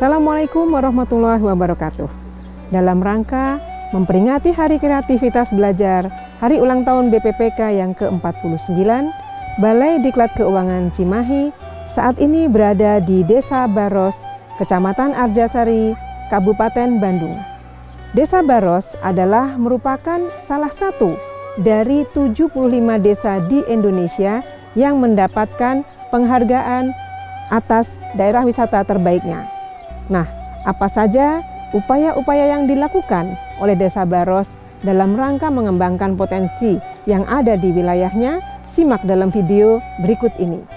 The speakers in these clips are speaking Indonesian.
Assalamualaikum warahmatullahi wabarakatuh. Dalam rangka memperingati Hari Kreativitas Belajar, Hari Ulang Tahun BPPK yang ke-49, Balai Diklat Keuangan Cimahi saat ini berada di Desa Baros, Kecamatan Arjasari, Kabupaten Bandung. Desa Baros adalah merupakan salah satu dari 75 desa di Indonesia yang mendapatkan penghargaan atas daerah wisata terbaiknya. Nah, apa saja upaya-upaya yang dilakukan oleh Desa Baros dalam rangka mengembangkan potensi yang ada di wilayahnya? Simak dalam video berikut ini.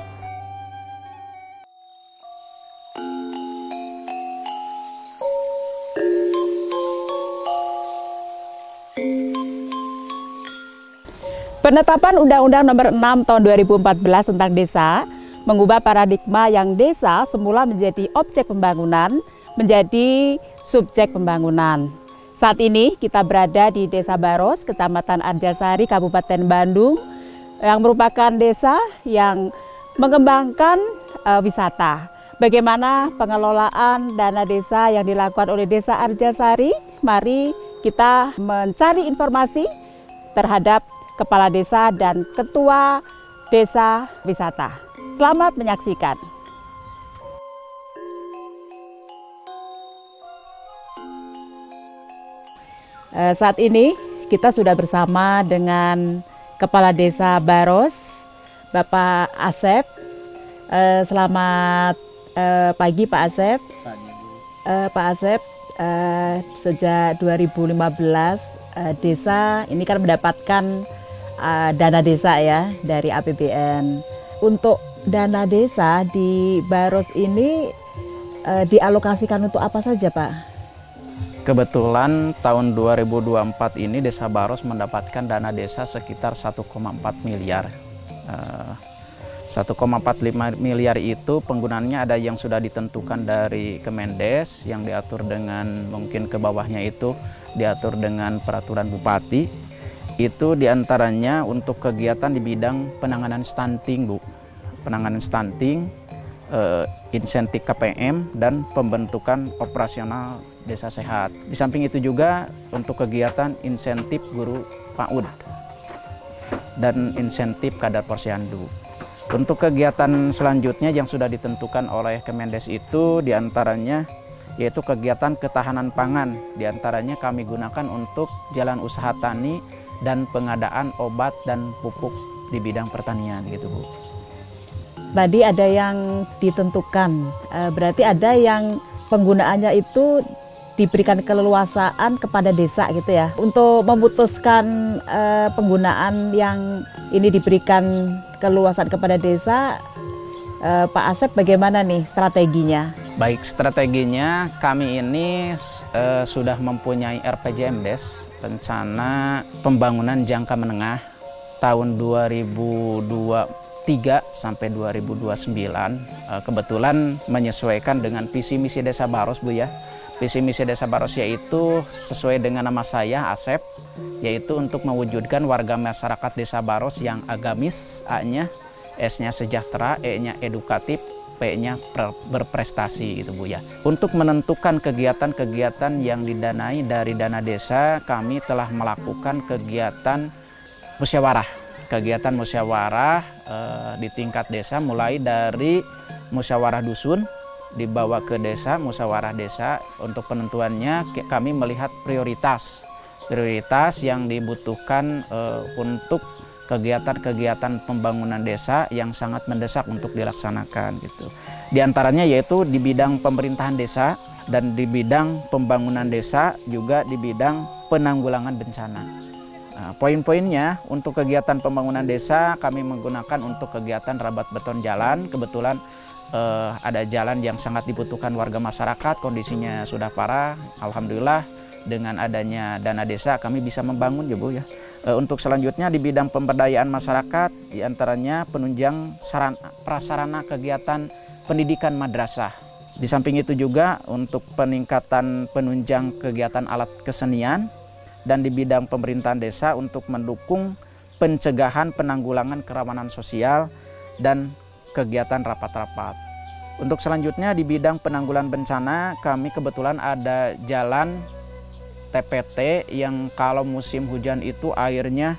Penetapan Undang-Undang Nomor 6 Tahun 2014 tentang desa mengubah paradigma yang desa semula menjadi objek pembangunan menjadi subjek pembangunan. Saat ini kita berada di Desa Baros, Kecamatan Arjasari, Kabupaten Bandung, yang merupakan desa yang mengembangkan wisata. Bagaimana pengelolaan dana desa yang dilakukan oleh Desa Arjasari? Mari kita mencari informasi terhadap Kepala Desa dan Ketua Desa Wisata. Selamat menyaksikan. Saat ini kita sudah bersama dengan Kepala Desa Baros, Bapak Asep. Selamat pagi Pak Asep. Pak Asep, sejak 2015 desa ini kan mendapatkan dana desa ya dari APBN. Untuk dana desa di Baros ini dialokasikan untuk apa saja Pak? Kebetulan tahun 2024 ini Desa Baros mendapatkan dana desa sekitar 1,4 miliar. 1,45 miliar itu penggunaannya ada yang sudah ditentukan dari Kemendes yang diatur dengan mungkin ke bawahnya itu diatur dengan peraturan bupati. Itu diantaranya untuk kegiatan di bidang penanganan stunting Bu. Penanganan stunting, insentif KPM dan pembentukan operasional Desa Sehat. Di samping itu juga untuk kegiatan insentif guru PAUD dan insentif kadar posyandu. Untuk kegiatan selanjutnya yang sudah ditentukan oleh Kemendes itu diantaranya yaitu kegiatan ketahanan pangan. Diantaranya kami gunakan untuk jalan usaha tani dan pengadaan obat dan pupuk di bidang pertanian gitu Bu. Tadi ada yang ditentukan, berarti ada yang penggunaannya itu diberikan keleluasaan kepada desa gitu ya. Untuk memutuskan penggunaan yang ini diberikan keleluasaan kepada desa, Pak Asep bagaimana nih strateginya? Baik, strateginya kami ini sudah mempunyai RPJMDes, rencana pembangunan jangka menengah tahun 2023 sampai 2029. Kebetulan menyesuaikan dengan visi misi Desa Baros Bu ya. Visi misi Desa Baros yaitu sesuai dengan nama saya Asep, yaitu untuk mewujudkan warga masyarakat Desa Baros yang agamis, A-nya, S-nya sejahtera, E-nya edukatif, P-nya berprestasi gitu Bu ya. Untuk menentukan kegiatan-kegiatan yang didanai dari dana desa, kami telah melakukan kegiatan musyawarah. Kegiatan musyawarah di tingkat desa mulai dari musyawarah dusun dibawa ke desa, musyawarah desa. Untuk penentuannya kami melihat prioritas yang dibutuhkan untuk kegiatan-kegiatan pembangunan desa yang sangat mendesak untuk dilaksanakan gitu. Di antaranya yaitu di bidang pemerintahan desa dan di bidang pembangunan desa, juga di bidang penanggulangan bencana. Nah, poin-poinnya untuk kegiatan pembangunan desa kami menggunakan untuk kegiatan rabat beton jalan. Kebetulan ada jalan yang sangat dibutuhkan warga masyarakat, kondisinya sudah parah. Alhamdulillah dengan adanya dana desa kami bisa membangun ya Bu ya. Untuk selanjutnya di bidang pemberdayaan masyarakat, diantaranya penunjang prasarana kegiatan pendidikan madrasah. Di samping itu juga untuk peningkatan penunjang kegiatan alat kesenian, dan di bidang pemerintahan desa untuk mendukung pencegahan penanggulangan kerawanan sosial dan kegiatan rapat-rapat. Untuk selanjutnya di bidang penanggulangan bencana, kami kebetulan ada jalan TPT yang kalau musim hujan itu airnya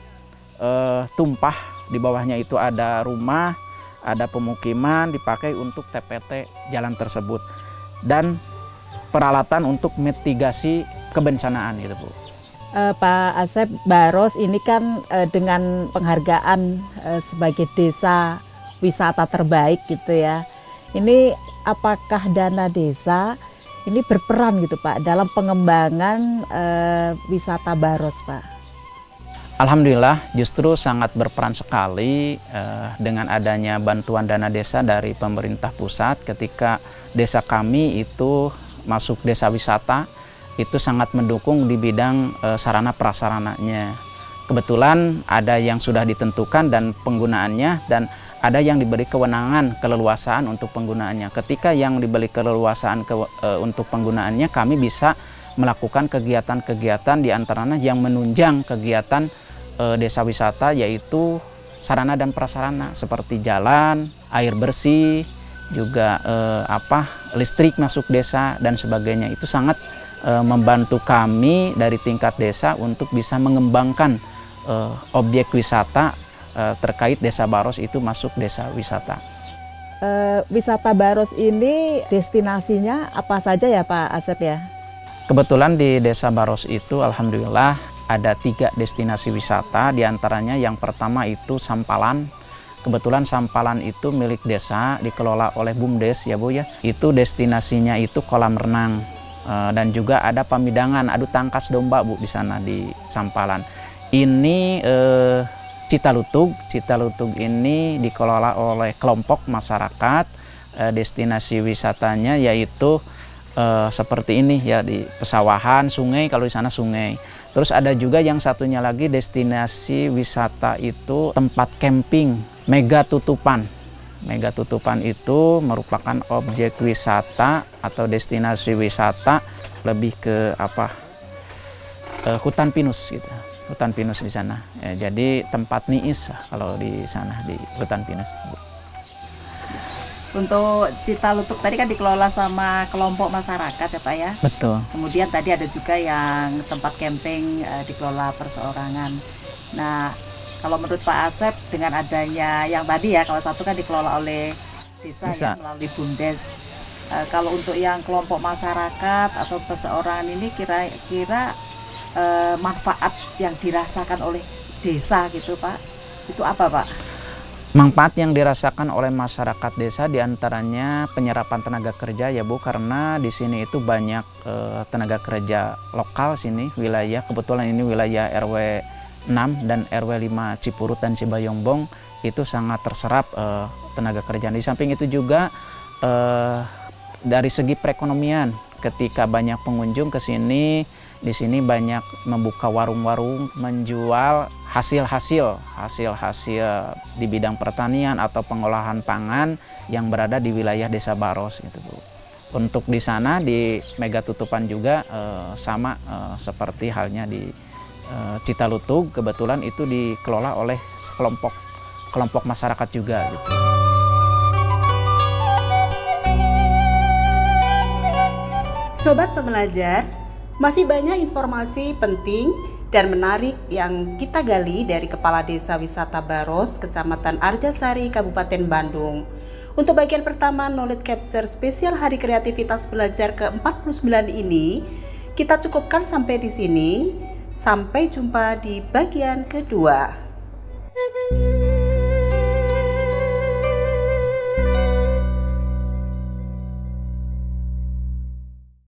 tumpah, di bawahnya itu ada rumah, ada pemukiman, dipakai untuk TPT jalan tersebut. Dan peralatan untuk mitigasi kebencanaan itu, Bu. Pak Asep, Baros ini kan dengan penghargaan sebagai desa wisata terbaik gitu ya. Ini apakah dana desa ini berperan gitu Pak dalam pengembangan wisata Baros, Pak? Alhamdulillah justru sangat berperan sekali dengan adanya bantuan dana desa dari pemerintah pusat. Ketika desa kami itu masuk desa wisata, itu sangat mendukung di bidang sarana prasarananya. Kebetulan ada yang sudah ditentukan dan penggunaannya, dan ada yang diberi kewenangan keleluasaan untuk penggunaannya. Ketika yang diberi keleluasaan untuk penggunaannya, kami bisa melakukan kegiatan-kegiatan diantaranya yang menunjang kegiatan desa wisata, yaitu sarana dan prasarana seperti jalan, air bersih, juga listrik masuk desa dan sebagainya. Itu sangat membantu kami dari tingkat desa untuk bisa mengembangkan objek wisata terkait desa Baros itu masuk desa wisata. Wisata Baros ini destinasinya apa saja ya Pak Asep ya? Kebetulan di desa Baros itu alhamdulillah ada 3 destinasi wisata, diantaranya yang pertama itu Sampalan. Kebetulan Sampalan itu milik desa, dikelola oleh BUMDes ya Bu ya. Itu destinasinya itu kolam renang dan juga ada pamidangan adu tangkas domba Bu di sana di Sampalan. Ini Citalutug ini dikelola oleh kelompok masyarakat. Destinasi wisatanya yaitu seperti ini ya, di pesawahan, sungai, kalau di sana sungai. Terus ada juga yang satunya lagi destinasi wisata itu tempat camping Mega Tutupan. Mega Tutupan itu merupakan objek wisata atau destinasi wisata lebih ke hutan pinus gitu. Hutan pinus di sana. Ya, jadi tempat niis kalau di sana di hutan pinus. Untuk Citalutug tadi kan dikelola sama kelompok masyarakat ya Pak ya? Betul. Kemudian tadi ada juga yang tempat camping dikelola perseorangan. Nah, kalau menurut Pak Asep dengan adanya yang tadi ya, kalau satu kan dikelola oleh desa. Ya, melalui BUMDes. Kalau untuk yang kelompok masyarakat atau perseorangan ini kira-kira manfaat yang dirasakan oleh desa gitu Pak, itu apa Pak? Manfaat yang dirasakan oleh masyarakat desa diantaranya penyerapan tenaga kerja ya Bu, karena di sini itu banyak tenaga kerja lokal sini, wilayah kebetulan ini wilayah RW 6 dan RW 5 Cipurut dan Cibayongbong, itu sangat terserap tenaga kerja. Di samping itu juga dari segi perekonomian, ketika banyak pengunjung ke sini, di sini banyak membuka warung-warung menjual hasil-hasil di bidang pertanian atau pengolahan pangan yang berada di wilayah desa Baros gitu Bu. Untuk di sana di Mega Tutupan juga sama seperti halnya di Citalutug, kebetulan itu dikelola oleh kelompok masyarakat juga gitu. Sobat pembelajar, masih banyak informasi penting dan menarik yang kita gali dari Kepala Desa Wisata Baros, Kecamatan Arjasari, Kabupaten Bandung. Untuk bagian pertama Knowledge Capture spesial Hari Kreativitas Belajar ke-49 ini, kita cukupkan sampai di sini. Sampai jumpa di bagian kedua.